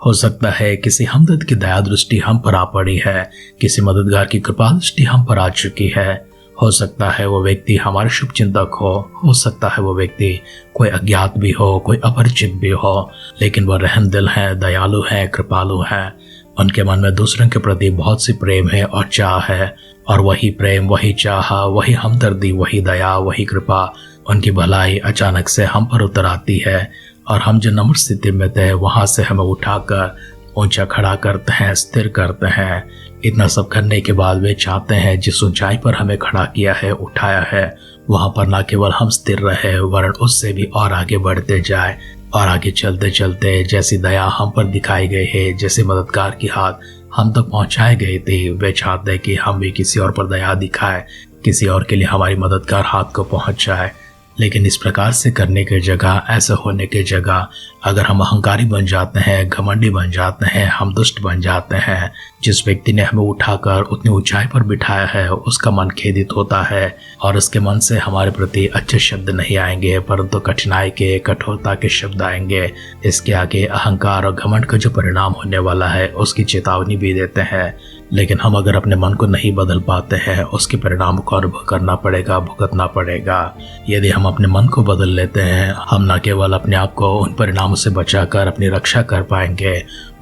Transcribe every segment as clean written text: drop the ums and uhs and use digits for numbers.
हो सकता है किसी हमदर्द की दया दृष्टि हम पर आ पड़ी है, किसी मददगार की कृपा दृष्टि हम पर आ चुकी है। हो सकता है वो व्यक्ति हमारे शुभ चिंतक हो सकता है वो व्यक्ति कोई अज्ञात भी हो, कोई अपरिचित भी हो, लेकिन वो रहमदिल है, दयालु है, कृपालु है। उनके मन में दूसरों के प्रति बहुत सी प्रेम है और चाह है, और वही प्रेम, वही चाह, वही हमदर्दी, वही दया, वही कृपा, उनकी भलाई अचानक से हम पर उतर आती है और हम जो नम्र स्थिति में थे वहां से हमें उठाकर ऊंचा खड़ा करते हैं, स्थिर करते हैं। इतना सब करने के बाद वे चाहते हैं जिस ऊंचाई पर हमें खड़ा किया है, उठाया है, वहां पर न केवल हम स्थिर रहे वरन उससे भी और आगे बढ़ते जाए। और आगे चलते चलते जैसी दया हम पर दिखाई गई है, जैसे मददगार की हाथ हम तक पहुंचाए गए थे, वे चाहते हैं कि हम भी किसी और पर दया दिखाए, किसी और के लिए हमारी मददगार हाथ को पहुंच जाए। लेकिन इस प्रकार से करने की जगह, ऐसा होने की जगह, अगर हम अहंकारी बन जाते हैं, घमंडी बन जाते हैं, हम दुष्ट बन जाते हैं, जिस व्यक्ति ने हमें उठाकर उतनी ऊंचाई पर बिठाया है उसका मन खेदित होता है और उसके मन से हमारे प्रति अच्छे शब्द नहीं आएंगे परंतु कठिनाई के, कठोरता के शब्द आएंगे। इसके आगे अहंकार और घमंड का जो परिणाम होने वाला है उसकी चेतावनी भी देते हैं। लेकिन हम अगर अपने मन को नहीं बदल पाते हैं उसके परिणाम को अनुभव करना पड़ेगा, भुगतना पड़ेगा। यदि हम अपने मन को बदल लेते हैं, हम न केवल अपने आप को उन परिणामों से बचाकर अपनी रक्षा कर पाएंगे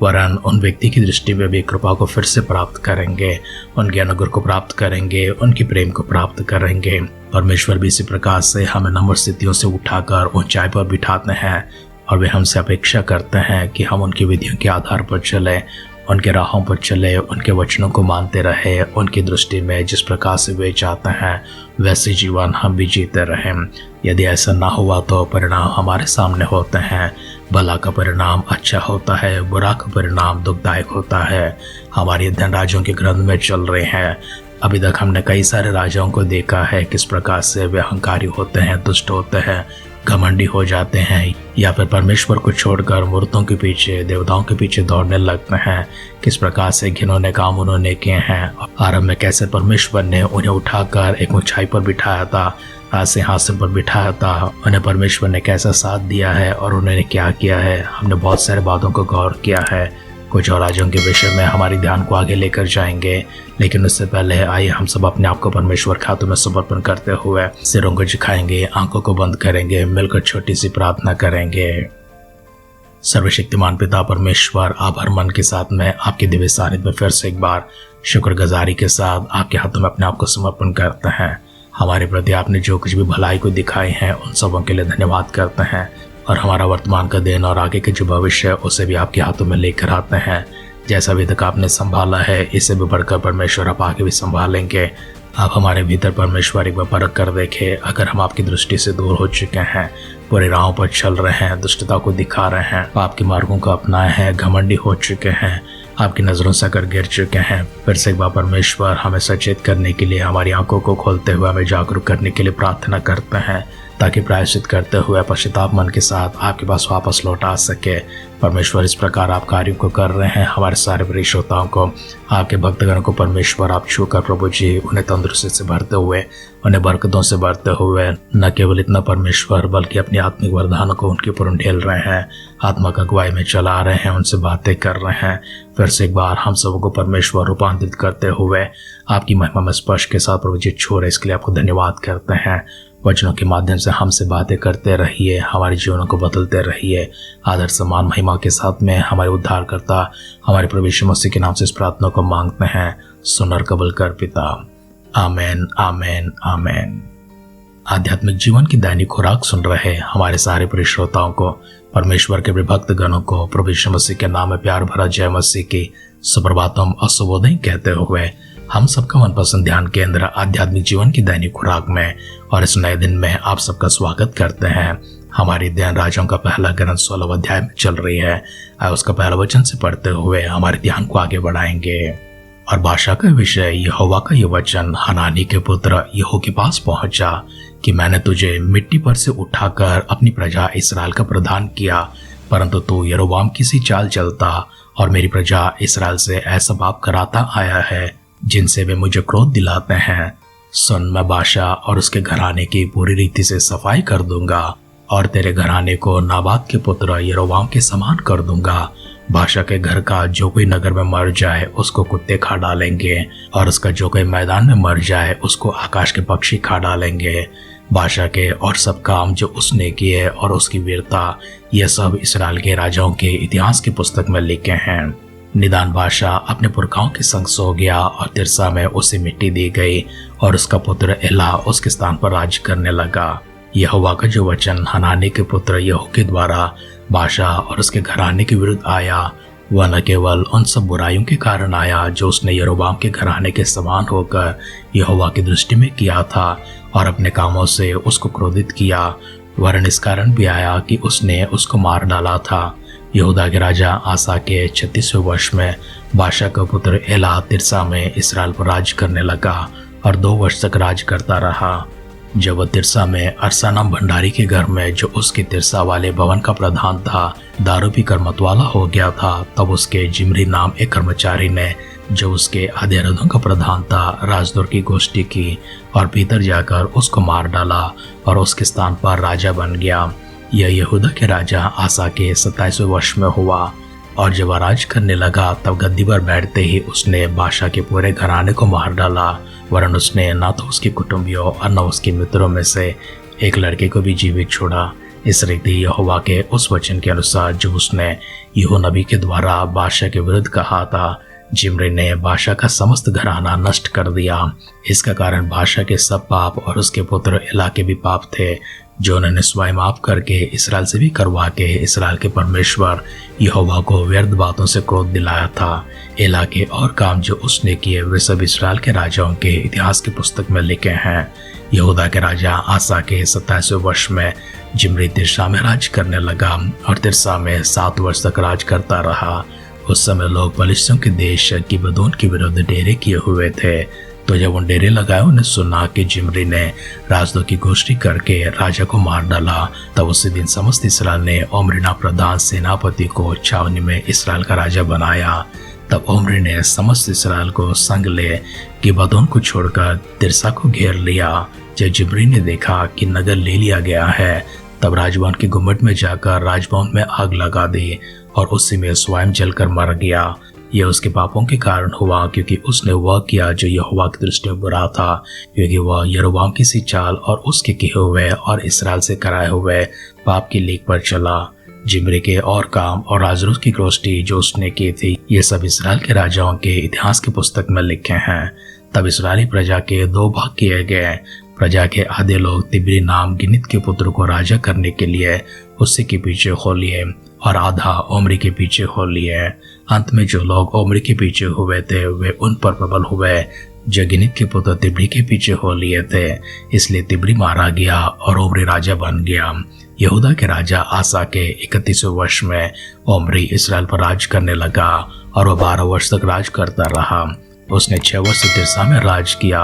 वरन उन व्यक्ति की दृष्टि में भी कृपा को फिर से प्राप्त करेंगे, उनके अनुग्रह को प्राप्त करेंगे, उनकी प्रेम को प्राप्त करेंगे। परमेश्वर भी इसी प्रकार से हमें नम्र स्थितियों से उठाकर ऊंचाई पर बिठाते हैं और वे हमसे अपेक्षा करते हैं कि हम उनकी विधियों के आधार पर चले, उनके राहों पर चले, उनके वचनों को मानते रहे। उनकी दृष्टि में जिस प्रकार से वे चाहते हैं वैसे जीवन हम भी जीते रहें। यदि ऐसा ना हुआ तो परिणाम हमारे सामने होते हैं। भला का परिणाम अच्छा होता है, बुरा का परिणाम दुखदायक होता है। हमारे अध्ययन राजाओं के ग्रंथ में चल रहे हैं। अभी तक हमने कई सारे राजाओं को देखा है किस प्रकार से वे अहंकारी होते हैं, दुष्ट होते हैं, घमंडी हो जाते हैं या फिर परमेश्वर को छोड़कर मूर्तों के पीछे, देवताओं के पीछे दौड़ने लगते हैं। किस प्रकार से घिनौने काम उन्होंने किए हैं। आरंभ में कैसे परमेश्वर ने उन्हें उठाकर एक ऊंचाई पर बिठाया था, सिंहासन पर बिठाया था, उन्हें परमेश्वर ने कैसा साथ दिया है और उन्होंने क्या किया है। हमने बहुत सारे बातों को गौर किया है। कुछ और राजों के विषय में हमारे ध्यान को आगे लेकर जाएंगे, लेकिन उससे पहले आइए हम सब अपने आप को परमेश्वर के हाथों में समर्पण करते हुए सिरों को झुकाएंगे, आंखों को बंद करेंगे, मिलकर छोटी सी प्रार्थना करेंगे। सर्वशक्तिमान पिता परमेश्वर, आभार मन के साथ में आपके दिव्य सानिध्य में फिर से एक बार शुक्रगुजारी के साथ आपके हाथों में अपने आप को समर्पण करते हैं। हमारे प्रति आपने जो कुछ भी भलाई को दिखाई है उन सबों के लिए धन्यवाद करते हैं और हमारा वर्तमान का दिन और आगे के जो भविष्य है उसे भी आपके हाथों में लेकर आते हैं। जैसा अभी तक आपने संभाला है इससे भी बढ़कर परमेश्वर आप आगे भी संभालेंगे। आप हमारे भीतर परमेश्वर एक बार परख कर देखें। अगर हम आपकी दृष्टि से दूर हो चुके हैं, पूरे राहों पर चल रहे हैं, दुष्टता को दिखा रहे हैं, आपके मार्गों को अपनाए हैं, घमंडी हो चुके हैं, आपकी नजरों से अगर गिर चुके हैं, फिर से एक बार परमेश्वर हमें सचेत करने के लिए, हमारी आंखों को खोलते हुए हमें जागरूक करने के लिए प्रार्थना करते हैं ताकि प्रायश्चित करते हुए पश्चाताप मन के साथ आपके पास वापस लौटा सके। परमेश्वर इस प्रकार आप कार्यों को कर रहे हैं। हमारे सारे प्रिय श्रोताओं को, आपके भक्तगणों को परमेश्वर आप छूकर प्रभु जी उन्हें तंदुरुस्ती से भरते हुए, उन्हें बरकतों से भरते हुए, न केवल इतना परमेश्वर बल्कि अपनी आत्मिक वरदानों को उनके ऊपर ढेल रहे हैं, आत्मा का अगुवाई में चला रहे हैं, उनसे बातें कर रहे हैं। फिर से एक बार हम सबको परमेश्वर रूपांतरित करते हुए आपकी महिमा में स्पर्श के साथ प्रभु जी छोड़े, इसके लिए आपको धन्यवाद करते हैं। वचनों के माध्यम से हमसे बातें करते रहिए, हमारे जीवनों को बदलते रहिए। आदर सम्मान महिमा के साथ में हमारे उद्धारकर्ता हमारे प्रभु यीशु मसीह के नाम से इस प्रार्थना को मांगते हैं। सुनर कबूल कर पिता। आमेन, आमेन, आमेन। आध्यात्मिक जीवन की दैनिक खुराक सुन रहे हमारे सारे प्रिय श्रोताओं को, परमेश्वर के भक्त गणों को प्रभु यीशु मसीह के नाम में प्यार भरा जय मसीह की सुप्रभातम और शुभोदय कहते हुए हम सबका मनपसंद ध्यान केंद्र आध्यात्मिक जीवन की दैनिक खुराक में और इस नए दिन में आप सबका स्वागत करते हैं। हमारी ध्यान राजाओं का पहला ग्रंथ 16 अध्याय में चल रही है। उसका पहला वचन से पढ़ते हुए हमारे ध्यान को आगे बढ़ाएंगे। और बादशाह का विषय यहोवा का यह वचन हनानी के पुत्र यहू के पास पहुंचा कि मैंने तुझे मिट्टी पर से उठाकर अपनी प्रजा इस्राएल का प्रधान किया, परंतु तू यरोबाम की सी चाल चलता और मेरी प्रजा इस्राएल से ऐसा पाप कराता आया है जिनसे वे मुझे क्रोध दिलाते हैं। सुन, मैं बादशाह और उसके घराने की पूरी रीति से सफाई कर दूंगा और तेरे घराने को नाबात के पुत्र यरोबाम के समान कर दूंगा बादशाह के घर का जो कोई नगर में मर जाए उसको कुत्ते खा डालेंगे, और उसका जो कोई मैदान में मर जाए उसको आकाश के पक्षी खा डालेंगे। बादशाह के और सब काम जो उसने किए और उसकी वीरता, यह सब इसराइल के राजाओं के इतिहास की पुस्तक में लिखे हैं। निदान बादशाह अपने पुरखाओं के संग सो गया और तिरसा में उसे मिट्टी दी गई, और उसका पुत्र एला उसके स्थान पर राज करने लगा। यहोवा का जो वचन हनानी के पुत्र यहू के द्वारा बादशाह और उसके घराने के विरुद्ध आया, वह न केवल उन सब बुराइयों के कारण आया जो उसने यरोबाम के घराने के समान होकर यहोवा की दृष्टि में किया था और अपने कामों से उसको क्रोधित किया, वरन इस कारण भी आया कि उसने उसको मार डाला था। यहूदा के राजा आसा के 36वें वर्ष में बादशाह का पुत्र एला तिरसा में इसराइल पर राज करने लगा और 2 वर्ष तक राज करता रहा। जब वह तिरसा में अरसा नाम भंडारी के घर में, जो उसके तिरसा वाले भवन का प्रधान था, दारू पीकर मतवाला हो गया था, तब उसके जिमरी नाम एक कर्मचारी ने, जो उसके आधे रथों का प्रधान था, राजद्रोह की गोष्ठी की और भीतर जाकर उसको मार डाला और उसके स्थान पर राजा बन गया। यह यहूदा के राजा आसा के 27वें वर्ष में हुआ। और जब वह राज करने लगा तब गद्दी पर बैठते ही उसने बादशाह के पूरे घराने को मार डाला, वरन उसने न तो उसके कुटुंबियों और न उसके मित्रों में से एक लड़के को भी जीवित छोड़ा। इस रीति यहोवा के उस वचन के अनुसार जो उसने यहो नबी के द्वारा बादशाह के विरुद्ध कहा था, जिम्री ने बादशाह का समस्त घराना नष्ट कर दिया। इसका कारण बादशाह के सब पाप और उसके पुत्र एला के भी पाप थे, जो उन्होंने स्वयं माफ करके इसराइल से भी करवा के इसराइल के परमेश्वर यहोवा को व्यर्थ बातों से क्रोध दिलाया था। एला के और काम जो उसने किए वे सब इसराइल के राजाओं के इतिहास की पुस्तक में लिखे हैं। यहूदा के राजा आसा के 27वें वर्ष में जिम्री तिरसा में राज करने लगा और तिरसा में 7 वर्ष तक राज करता रहा। उस समय लोग पलिश्तियों के देश गिबोन के विरुद्ध डेरे किए हुए थे। तो जब उन डेरे लगाए उन्हें सुना कि जिम्री ने राजद्रोह की गोष्ठी करके राजा को मार डाला, तब उसी दिन समस्त इसराइल ने ओम्री नाम प्रधान सेनापति को छावनी में इसराइल का राजा बनाया। तब ओम्री ने समस्त इसराइल को संग ले गिबोन को छोड़कर तिरसा को घेर लिया। जब जिम्री ने देखा कि नगर ले लिया गया है, तब राजभवन के गुम्बद में जाकर राजभवन में आग लगा दी और उसी में स्वयं जलकर मर गया। यह उसके पापों के कारण हुआ, क्योंकि उसने वह किया जो यहोवा की दृष्टि में बुरा था, क्योंकि वह यरोबाम की सी चाल और उसके किए हुए और इसराइल से कराए हुए पाप की लीक पर चला। जिम्री के और काम और राजद्रोह की गोष्ठी जो उसने की थी, ये सब इसराइल के राजाओं के इतिहास की पुस्तक में लिखे हैं। तब इसराइली प्रजा के 2 भाग किए गए। प्रजा के आधे लोग तिब्री नाम गिनित के पुत्र को राजा करने के लिए उसी के पीछे हो लिए और आधा ओम्री के पीछे हो लिए। अंत में जो लोग ओम्री के पीछे हुए थे वे उन पर प्रबल हुए जो गिनित के पुत्र तिब्री के पीछे हो लिए थे। इसलिए तिब्री मारा गया और ओम्री राजा बन गया। यहूदा के राजा आसा के 31वें वर्ष में ओम्री इसराइल पर राज करने लगा और वह 12 वर्ष तक राज करता रहा। उसने 6 वर्ष तिरसा में राज किया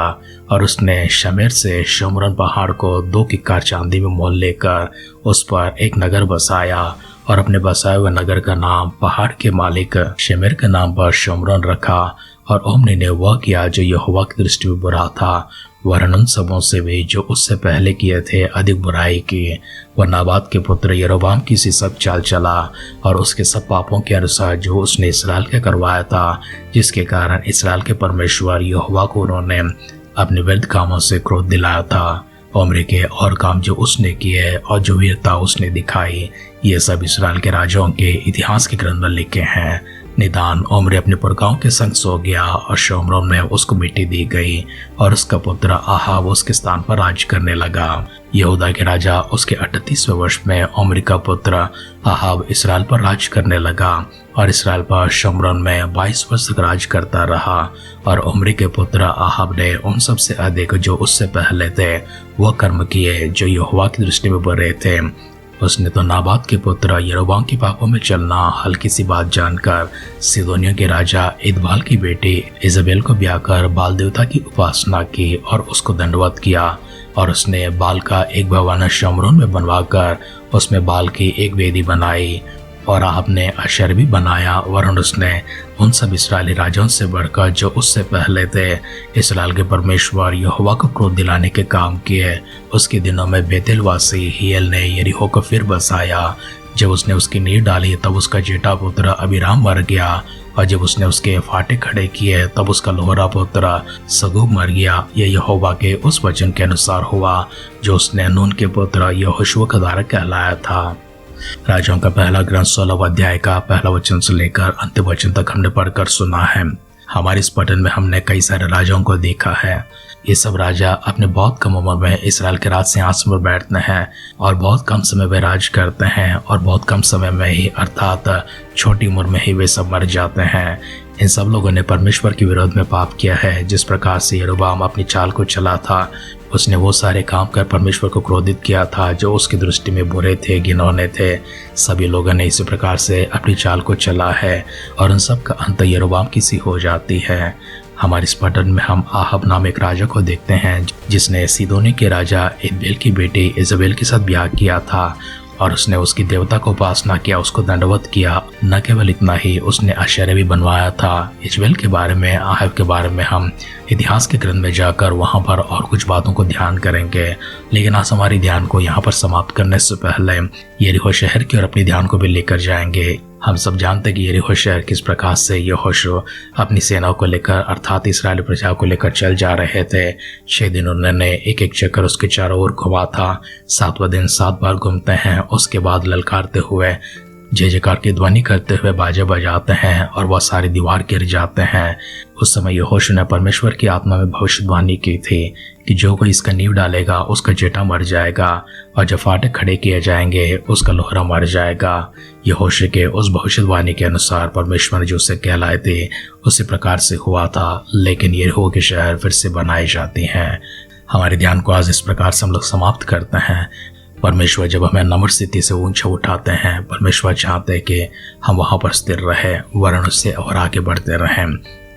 और उसने शमेर से शमरन पहाड़ को 2 किक्कार चांदी में मोल लेकर उस पर एक नगर बसाया और अपने बसाए हुए नगर का नाम पहाड़ के मालिक शमेर के नाम पर शमरन रखा। और ओम्री ने वह किया जो यहोवा की दृष्टि में बुरा था, वरन उन सबों से भी जो उससे पहले किए थे अधिक बुराई की। वह नाबात के पुत्र यरोबाम की सी सब चाल चला और उसके सब पापों के अनुसार जो उसने इसराइल के करवाया था, जिसके कारण इसराइल के परमेश्वर यहोवा को उन्होंने अपने व्यर्थ कामों से क्रोध दिलाया था। ओम्री के और काम जो उसने किए और जो वीरता उसने दिखाई, ये सब इसराइल के राजाओं के इतिहास के ग्रंथ में लिखे हैं। निदान ओम्री अपने पुरखाओं के संग सो गया और शोमरोन में उसको मिट्टी दी गई और उसका पुत्र आहाब उसके स्थान पर राज करने लगा। यहूदा के राजा उसके 38वें वर्ष में ओम्री का पुत्र आहाब इसराइल पर राज करने लगा और इसराइल पर शोमरोन में 22 वर्ष तक राज करता रहा। और ओम्री के पुत्र आहाब ने उन सबसे अधिक जो उससे पहले थे वह कर्म किए जो यहोवा की दृष्टि में बुरे थे। उसने तो नाबात के पुत्र यरोबाम के पापों में चलना हल्की सी बात जानकर सिदोनियों के राजा इदबाल की बेटी इजबेल को ब्याह कर बाल देवता की उपासना की और उसको दंडवत किया। और उसने बाल का एक भवन शमरोन में बनवाकर उसमें बाल की एक वेदी बनाई और आपने अशर भी बनाया। वरन उसने उन सब इस्राएली राजाओं से बढ़कर जो उससे पहले थे इस्राएल के परमेश्वर यहोवा को क्रोध दिलाने के काम किए। उसके दिनों में बेतेलवासी हियल ने यरीहो को फिर बसाया, जब उसने उसकी नींव डाली तब उसका जेठा पुत्र अबीराम मर गया, और जब उसने उसके फाटे खड़े किए तब उसका लोहरा पुत्र सगूब मर गया। यह यहोवा के उस वचन के अनुसार हुआ जो उसने नून के पुत्र यहोशू के द्वारा कहलाया था। राजाओं का पहला ग्रंथ 16 अध्याय का पहला वचन से लेकर अंतिम वचन तक हमने पढ़कर सुना है। हमारे इस पठन में हमने कई सारे राजाओं को देखा है। ये सब राजा अपने बहुत कम उम्र में इसराइल के राज सिंहासन पर बैठते हैं और बहुत कम समय वे राज करते हैं, और बहुत कम समय में ही अर्थात छोटी उम्र में ही वे सब मर जाते हैं। इन सब लोगों ने परमेश्वर के विरोध में पाप किया है। जिस प्रकार से यरोबाम अपनी चाल को चला था, उसने वो सारे काम कर परमेश्वर को क्रोधित किया था जो उसकी दृष्टि में बुरे थे, घिनौने थे। सभी लोगों ने इसी प्रकार से अपनी चाल को चला है और उन सब का अंत यरोबाम की सी हो जाती है। हमारे इस पठन में हम आहब नाम एक राजा को देखते हैं जिसने सीदोनी के राजा एबेल की बेटी इजबेल के साथ ब्याह किया था, और उसने उसकी देवता को उपासना किया, उसको दंडवत किया। न केवल इतना ही, उसने आश्चर्य भी बनवाया था। इजबेल के बारे में, आहब के बारे में हम इतिहास के ग्रंथ में जाकर वहां पर और कुछ बातों को ध्यान करेंगे, लेकिन आज हमारे ध्यान को यहाँ पर समाप्त करने से पहले यरीहो शहर की और अपने ध्यान को भी लेकर जाएंगे। हम सब जानते हैं कि यरीहो शहर किस प्रकार से यहोशू अपनी सेनाओं को लेकर अर्थात इस्राएली प्रजा को लेकर चल जा रहे थे। 6 दिन उन्होंने एक एक चक्कर उसके चारों ओर घुमा था। 7वां दिन 7 बार घूमते हैं। उसके बाद ललकारते हुए, जय जयकार की ध्वनि करते हुए बाजे बजाते हैं और वह सारी दीवार गिर जाते हैं। उस समय यहोशू ने परमेश्वर की आत्मा में भविष्यवाणी की थी कि जो कोई इसका नींव डालेगा उसका जेठा मर जाएगा, और जब फाटक खड़े किए जाएंगे उसका लोहरा मर जाएगा। यहोशू के उस भविष्यवाणी के अनुसार परमेश्वर ने जो उसे कहलाए थे उसी प्रकार से हुआ था, लेकिन यरीहो के शहर फिर से बनाए जाते हैं। हमारे ध्यान को आज इस प्रकार से हम लोग समाप्त करते हैं। परमेश्वर जब हमें नम्र स्थिति से ऊंचा उठाते हैं, परमेश्वर चाहते हैं कि हम वहां पर स्थिर रहें, वरन उससे और आगे बढ़ते रहें।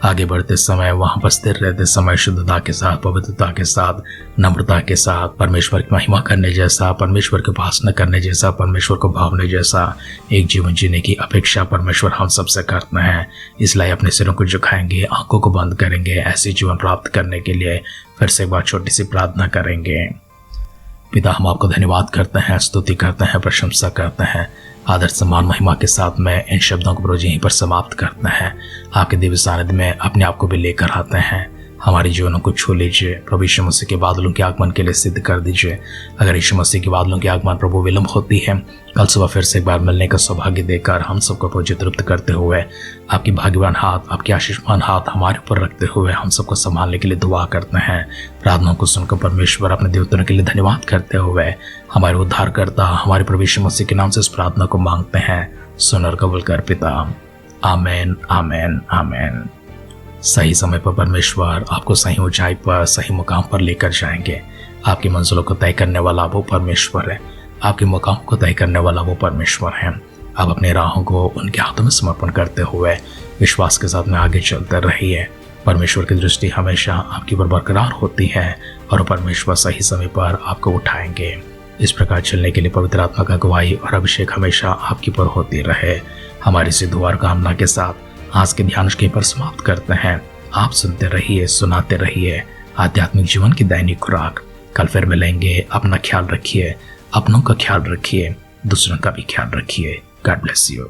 आगे बढ़ते समय, वहां पर स्थिर रहते समय शुद्धता के साथ, पवित्रता के साथ, नम्रता के साथ, परमेश्वर की महिमा करने जैसा, परमेश्वर की उपासना करने जैसा, परमेश्वर को भावने जैसा एक जीवन जीने की अपेक्षा परमेश्वर हम सबसे करते हैं। इसलिए अपने सिरों को झुकाएंगे, आंखों को बंद करेंगे। ऐसे जीवन प्राप्त करने के लिए फिर से एक बार छोटी सी प्रार्थना करेंगे। पिता, हम आपको धन्यवाद करते हैं, स्तुति करते हैं, प्रशंसा करते हैं। आदर सम्मान महिमा के साथ में इन शब्दों को प्रभु यहीं पर समाप्त करते हैं। आपके दिव्य सानिध्य में अपने आप को भी लेकर आते हैं। हमारे जीवनों को छू लीजिए प्रभु। यीशु मसीह के बादलों के आगमन के लिए सिद्ध कर दीजिए। अगर यीशु मसीह के बादलों के आगमन प्रभु विलंब होती है, कल सुबह फिर से एक बार मिलने का सौभाग्य देकर हम सबको प्रभु तृप्त करते हुए आपकी भाग्यवान हाथ, आपके आशीषमान हाथ हमारे ऊपर रखते हुए हम सबको संभालने के लिए दुआ करते हैं। प्रार्थनाओं को सुनकर परमेश्वर अपने देवताओं के लिए धन्यवाद करते हुए हमारे उद्धारकर्ता हमारे प्रभु यीशु मसीह के नाम से इस प्रार्थना को मांगते हैं। सुन और कबूल कर पिता। आमेन, आमेन, आमेन। सही समय पर परमेश्वर आपको सही ऊंचाई पर, सही मुकाम पर लेकर जाएंगे। आपकी मंजिलों को तय करने वाला वो परमेश्वर है। आपके मुकाम को तय करने वाला वो परमेश्वर है। आप अपने राहों को उनके हाथों में समर्पण करते हुए विश्वास के साथ में आगे चलते रहिए। परमेश्वर की दृष्टि हमेशा आपकी पर बरकरार होती है और परमेश्वर सही समय पर आपको उठाएंगे। इस प्रकार चलने के लिए पवित्र आत्मा का अगुवाई और अभिषेक हमेशा आपकी पर होती रहे। हमारी सिद्ध और कामना के साथ आज के ध्यान के पर समाप्त करते हैं। आप सुनते रहिए, सुनाते रहिए आध्यात्मिक जीवन की दैनिक खुराक। कल फिर मिलेंगे। अपना ख्याल रखिए, अपनों का ख्याल रखिए, दूसरों का भी ख्याल रखिए। God bless you.